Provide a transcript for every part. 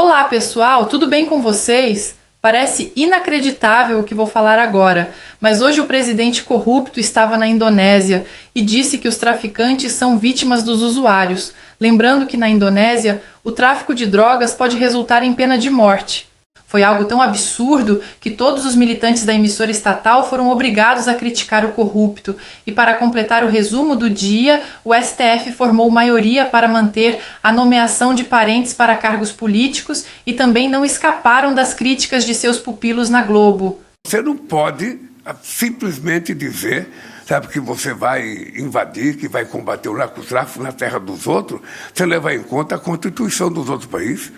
Olá pessoal, tudo bem com vocês? Parece inacreditável o que vou falar agora, mas hoje o presidente corrupto estava na Indonésia e disse que os traficantes são vítimas dos usuários, lembrando que na Indonésia o tráfico de drogas pode resultar em pena de morte. Foi algo tão absurdo que todos os militantes da emissora estatal foram obrigados a criticar o corrupto. E para completar o resumo do dia, o STF formou maioria para manter a nomeação de parentes para cargos políticos e também não escaparam das críticas de seus pupilos na Globo. Você não pode simplesmente dizer, sabe, que você vai invadir, que vai combater o narcotráfico na terra dos outros, sem levar em conta a Constituição dos outros países.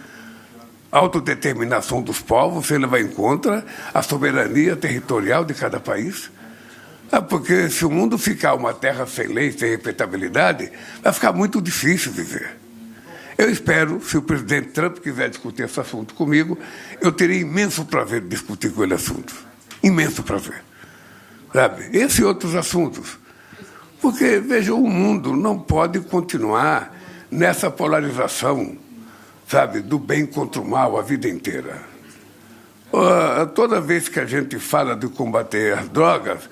A autodeterminação dos povos, você levar em conta a soberania territorial de cada país. Porque se o mundo ficar uma terra sem lei, sem respeitabilidade, vai ficar muito difícil viver. Eu espero, se o presidente Trump quiser discutir esse assunto comigo, eu teria imenso prazer de discutir com ele assuntos. Imenso prazer. Sabe? Esse e outros assuntos. Porque, veja, o mundo não pode continuar nessa polarização, sabe, do bem contra o mal a vida inteira. Toda vez que a gente fala de combater as drogas,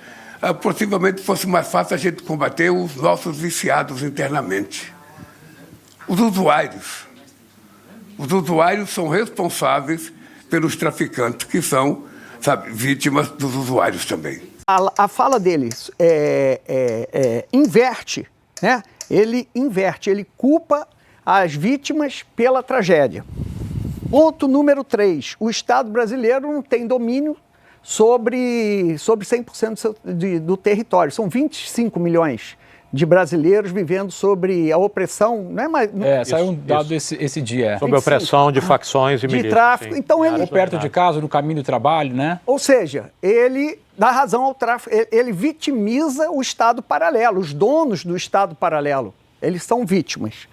possivelmente fosse mais fácil a gente combater os nossos viciados internamente. Os usuários. Os usuários são responsáveis pelos traficantes, que são, sabe, vítimas dos usuários também. A fala deles inverte, né? Ele inverte, ele culpa as vítimas pela tragédia. Ponto número 3. O Estado brasileiro não tem domínio sobre 100% do território. São 25 milhões de brasileiros vivendo sobre a opressão. Não é mais, não, saiu um dado esse dia. Sobre a opressão de facções e milícias. De tráfico. Sim. Então ele... Ou perto de casa, no caminho do trabalho, né? Ou seja, ele dá razão ao tráfico. Ele vitimiza o Estado paralelo, os donos do Estado paralelo. Eles são vítimas.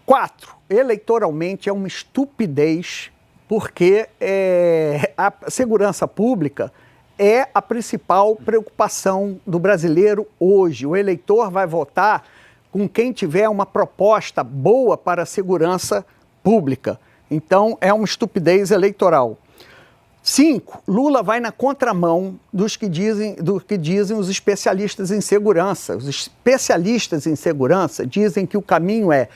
4, eleitoralmente é uma estupidez, porque a segurança pública é a principal preocupação do brasileiro hoje. O eleitor vai votar com quem tiver uma proposta boa para a segurança pública. Então, é uma estupidez eleitoral. 5, Lula vai na contramão do que dizem os especialistas em segurança. Os especialistas em segurança dizem que o caminho é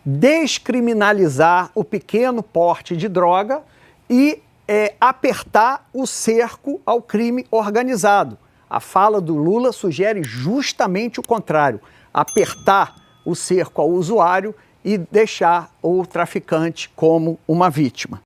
descriminalizar o pequeno porte de droga e apertar o cerco ao crime organizado. A fala do Lula sugere justamente o contrário, apertar o cerco ao usuário e deixar o traficante como uma vítima.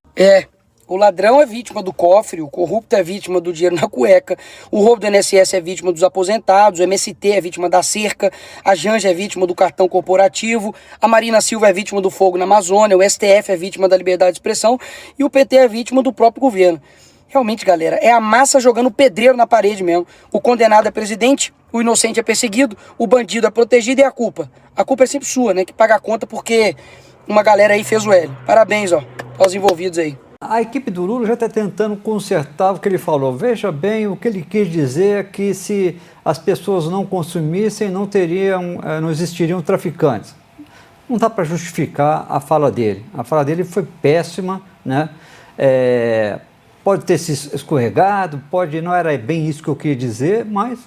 O ladrão é vítima do cofre, o corrupto é vítima do dinheiro na cueca, o roubo do INSS é vítima dos aposentados, o MST é vítima da cerca, a Janja é vítima do cartão corporativo, a Marina Silva é vítima do fogo na Amazônia, o STF é vítima da liberdade de expressão e o PT é vítima do próprio governo. Realmente, galera, é a massa jogando pedreiro na parede mesmo. O condenado é presidente, o inocente é perseguido, o bandido é protegido e a culpa? A culpa é sempre sua, né? Que paga a conta porque uma galera aí fez o L. Parabéns, aos envolvidos aí. A equipe do Lula já está tentando consertar o que ele falou. Veja bem, o que ele quis dizer é que se as pessoas não consumissem, não existiriam traficantes. Não dá para justificar a fala dele. A fala dele foi péssima, né? Pode ter se escorregado, não era bem isso que eu queria dizer, mas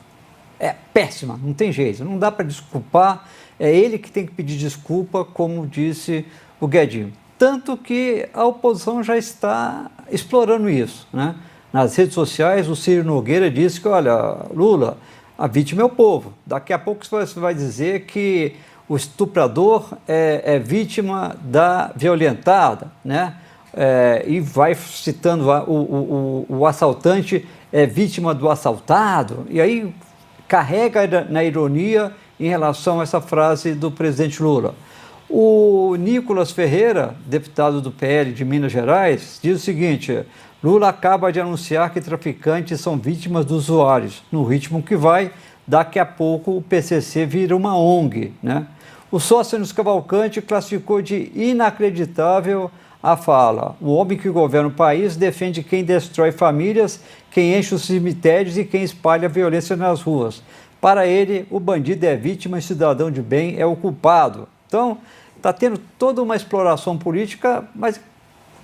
é péssima, não tem jeito, não dá para desculpar. É ele que tem que pedir desculpa, como disse o Guedinho. Tanto que a oposição já está explorando isso, né? Nas redes sociais, o Ciro Nogueira disse que, olha, Lula, a vítima é o povo. Daqui a pouco você vai dizer que o estuprador é vítima da violentada, né? E vai citando o assaltante é vítima do assaltado. E aí carrega na ironia em relação a essa frase do presidente Lula. O Nicolas Ferreira, deputado do PL de Minas Gerais, diz o seguinte: Lula acaba de anunciar que traficantes são vítimas dos usuários. No ritmo que vai, daqui a pouco o PCC vira uma ONG, né? O Sóstenes Cavalcante classificou de inacreditável a fala. O homem que governa o país defende quem destrói famílias, quem enche os cemitérios e quem espalha violência nas ruas. Para ele, o bandido é vítima e cidadão de bem é o culpado. Então, está tendo toda uma exploração política, mas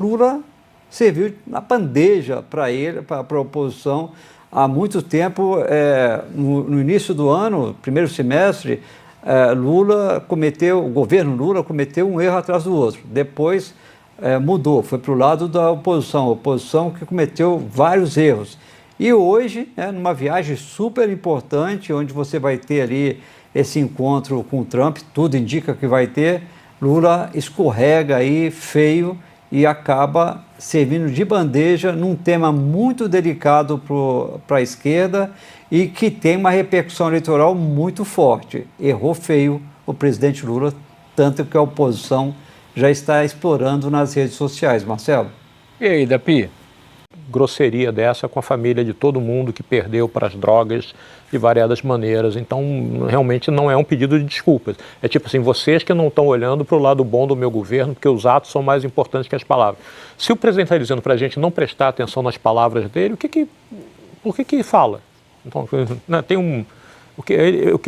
Lula serviu na bandeja para ele, para a oposição. Há muito tempo, no início do ano, primeiro semestre, o governo Lula cometeu um erro atrás do outro. Depois mudou, foi para o lado da oposição, a oposição que cometeu vários erros. E hoje, numa viagem super importante, onde você vai ter ali esse encontro com o Trump, tudo indica que vai ter, Lula escorrega aí feio e acaba servindo de bandeja num tema muito delicado para a esquerda e que tem uma repercussão eleitoral muito forte. Errou feio o presidente Lula, tanto que a oposição já está explorando nas redes sociais. Marcelo? E aí, Dapi? Grosseria dessa com a família de todo mundo que perdeu para as drogas de variadas maneiras. Então, realmente não é um pedido de desculpas. É tipo assim, vocês que não estão olhando para o lado bom do meu governo, porque os atos são mais importantes que as palavras. Se o presidente está dizendo para a gente não prestar atenção nas palavras dele, por que fala? Então, o que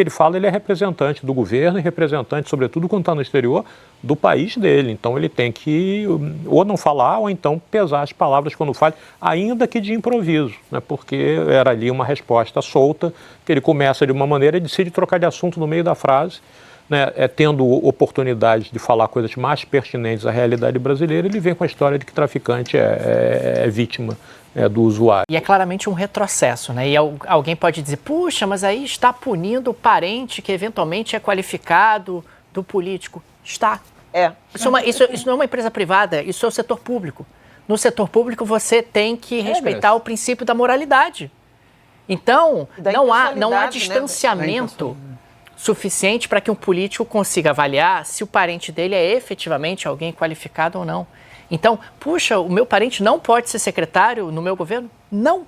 ele fala, ele é representante do governo e representante, sobretudo quando está no exterior, do país dele. Então ele tem que ou não falar ou então pesar as palavras quando fala, ainda que de improviso, né? Porque era ali uma resposta solta, que ele começa de uma maneira e decide trocar de assunto no meio da frase, né? Tendo oportunidade de falar coisas mais pertinentes à realidade brasileira, ele vem com a história de que traficante é vítima do usuário. E é claramente um retrocesso, né? E alguém pode dizer, puxa, mas aí está punindo o parente que eventualmente é qualificado do político. Está. Isso não é uma empresa privada, isso é o setor público. No setor público você tem que respeitar o princípio da moralidade. Então, não há distanciamento suficiente para que um político consiga avaliar se o parente dele é efetivamente alguém qualificado ou não. Então, puxa, o meu parente não pode ser secretário no meu governo? Não.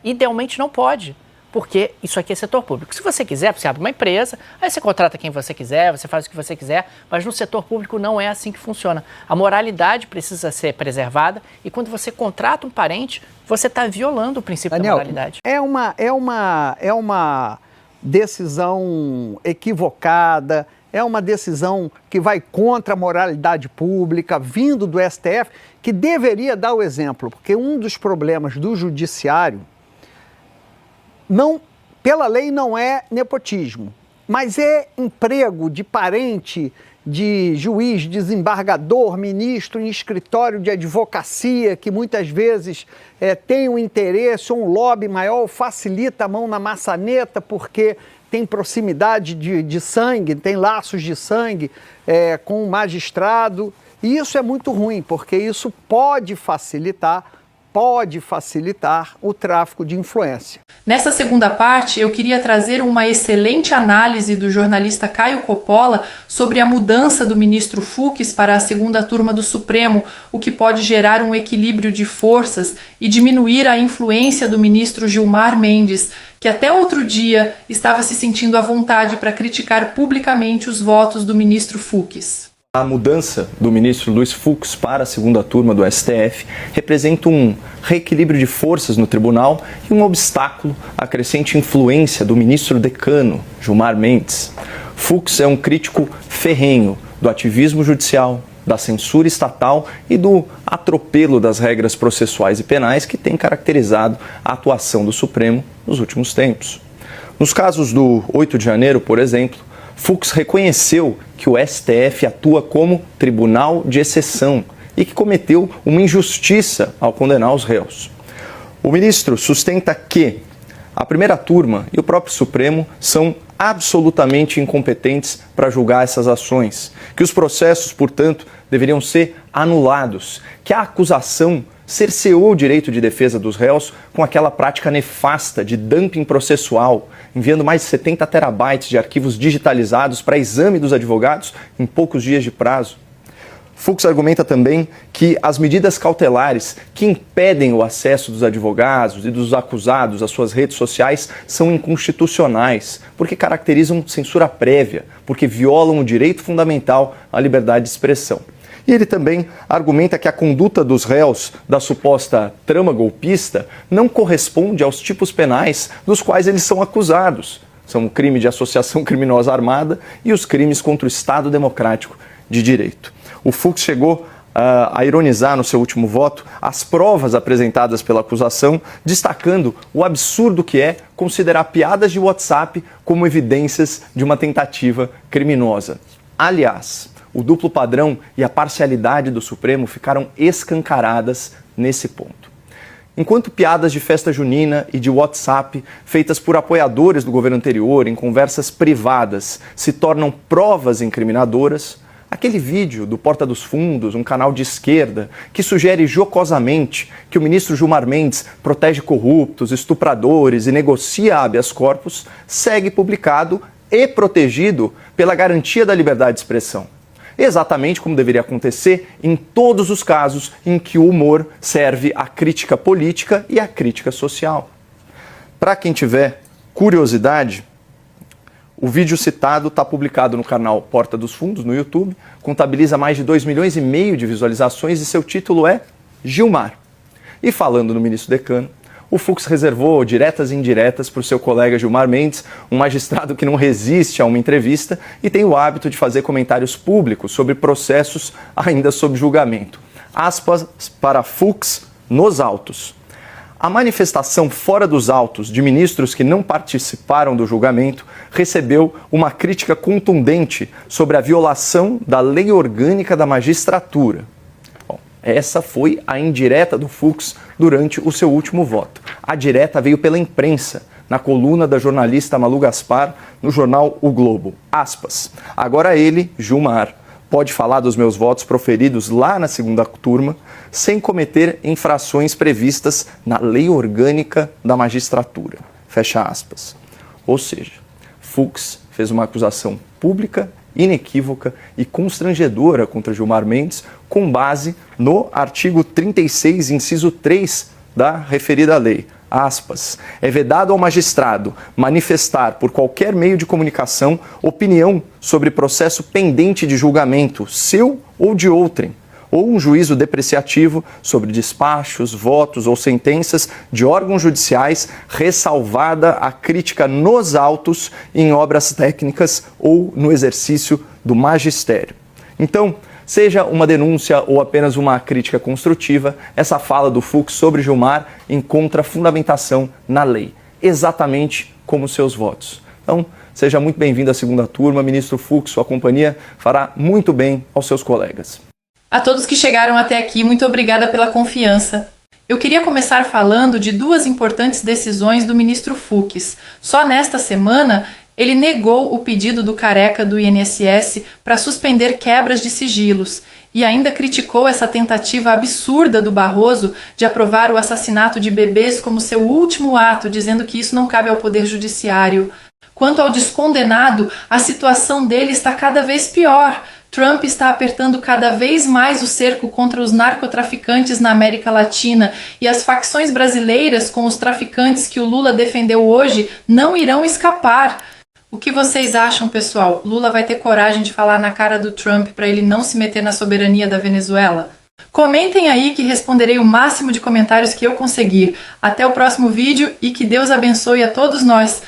Idealmente não pode, porque isso aqui é setor público. Se você quiser, você abre uma empresa, aí você contrata quem você quiser, você faz o que você quiser, mas no setor público não é assim que funciona. A moralidade precisa ser preservada e quando você contrata um parente, você está violando o princípio da moralidade. É uma decisão equivocada, é uma decisão que vai contra a moralidade pública, vindo do STF, que deveria dar o exemplo, porque um dos problemas do judiciário, pela lei não é nepotismo, mas é emprego de parente, de juiz, desembargador, ministro em escritório de advocacia, que muitas vezes tem um interesse ou um lobby maior, facilita a mão na maçaneta, porque tem proximidade de sangue, tem laços de sangue com o magistrado. E isso é muito ruim, porque isso pode facilitar o tráfico de influência. Nessa segunda parte, eu queria trazer uma excelente análise do jornalista Caio Coppola sobre a mudança do ministro Fux para a segunda turma do Supremo, o que pode gerar um equilíbrio de forças e diminuir a influência do ministro Gilmar Mendes, que até outro dia estava se sentindo à vontade para criticar publicamente os votos do ministro Fux. A mudança do ministro Luiz Fux para a segunda turma do STF representa um reequilíbrio de forças no tribunal e um obstáculo à crescente influência do ministro decano, Gilmar Mendes. Fux é um crítico ferrenho do ativismo judicial, da censura estatal e do atropelo das regras processuais e penais que tem caracterizado a atuação do Supremo nos últimos tempos. Nos casos do 8 de janeiro, por exemplo, Fux reconheceu que o STF atua como tribunal de exceção e que cometeu uma injustiça ao condenar os réus. O ministro sustenta que a primeira turma e o próprio Supremo são absolutamente incompetentes para julgar essas ações, que os processos, portanto, deveriam ser anulados, que a acusação cerceou o direito de defesa dos réus com aquela prática nefasta de dumping processual, enviando mais de 70 terabytes de arquivos digitalizados para exame dos advogados em poucos dias de prazo. Fux argumenta também que as medidas cautelares que impedem o acesso dos advogados e dos acusados às suas redes sociais são inconstitucionais, porque caracterizam censura prévia, porque violam o direito fundamental à liberdade de expressão. E ele também argumenta que a conduta dos réus da suposta trama golpista não corresponde aos tipos penais dos quais eles são acusados. São o crime de associação criminosa armada e os crimes contra o Estado Democrático de Direito. O Fux chegou a ironizar no seu último voto as provas apresentadas pela acusação, destacando o absurdo que é considerar piadas de WhatsApp como evidências de uma tentativa criminosa. Aliás, o duplo padrão e a parcialidade do Supremo ficaram escancaradas nesse ponto. Enquanto piadas de festa junina e de WhatsApp, feitas por apoiadores do governo anterior em conversas privadas, se tornam provas incriminadoras, aquele vídeo do Porta dos Fundos, um canal de esquerda, que sugere jocosamente que o ministro Gilmar Mendes protege corruptos, estupradores e negocia habeas corpus, segue publicado e protegido pela garantia da liberdade de expressão. Exatamente como deveria acontecer em todos os casos em que o humor serve à crítica política e à crítica social. Para quem tiver curiosidade, o vídeo citado está publicado no canal Porta dos Fundos, no YouTube, contabiliza mais de 2,5 milhões de visualizações e seu título é Gilmar. E falando no ministro Decano, o Fux reservou diretas e indiretas para o seu colega Gilmar Mendes, um magistrado que não resiste a uma entrevista e tem o hábito de fazer comentários públicos sobre processos ainda sob julgamento. Aspas para Fux nos autos. A manifestação fora dos autos de ministros que não participaram do julgamento recebeu uma crítica contundente sobre a violação da lei orgânica da magistratura. Essa foi a indireta do Fux durante o seu último voto. A direta veio pela imprensa, na coluna da jornalista Malu Gaspar, no jornal O Globo. Aspas. Agora ele, Gilmar, pode falar dos meus votos proferidos lá na segunda turma, sem cometer infrações previstas na lei orgânica da magistratura. Fecha aspas. Ou seja, Fux fez uma acusação pública, inequívoca e constrangedora contra Gilmar Mendes, com base no artigo 36, inciso 3 da referida lei. Aspas, é vedado ao magistrado manifestar por qualquer meio de comunicação opinião sobre processo pendente de julgamento, seu ou de outrem, ou um juízo depreciativo sobre despachos, votos ou sentenças de órgãos judiciais, ressalvada a crítica nos autos, em obras técnicas ou no exercício do magistério. Então, seja uma denúncia ou apenas uma crítica construtiva, essa fala do Fux sobre Gilmar encontra fundamentação na lei, exatamente como seus votos. Então, seja muito bem-vindo à segunda turma, ministro Fux, sua companhia fará muito bem aos seus colegas. A todos que chegaram até aqui, muito obrigada pela confiança. Eu queria começar falando de duas importantes decisões do ministro Fux. Só nesta semana, ele negou o pedido do Careca do INSS para suspender quebras de sigilos e ainda criticou essa tentativa absurda do Barroso de aprovar o assassinato de bebês como seu último ato, dizendo que isso não cabe ao Poder Judiciário. Quanto ao descondenado, a situação dele está cada vez pior. Trump está apertando cada vez mais o cerco contra os narcotraficantes na América Latina e as facções brasileiras com os traficantes que o Lula defendeu hoje não irão escapar. O que vocês acham, pessoal? Lula vai ter coragem de falar na cara do Trump para ele não se meter na soberania da Venezuela? Comentem aí que responderei o máximo de comentários que eu conseguir. Até o próximo vídeo e que Deus abençoe a todos nós.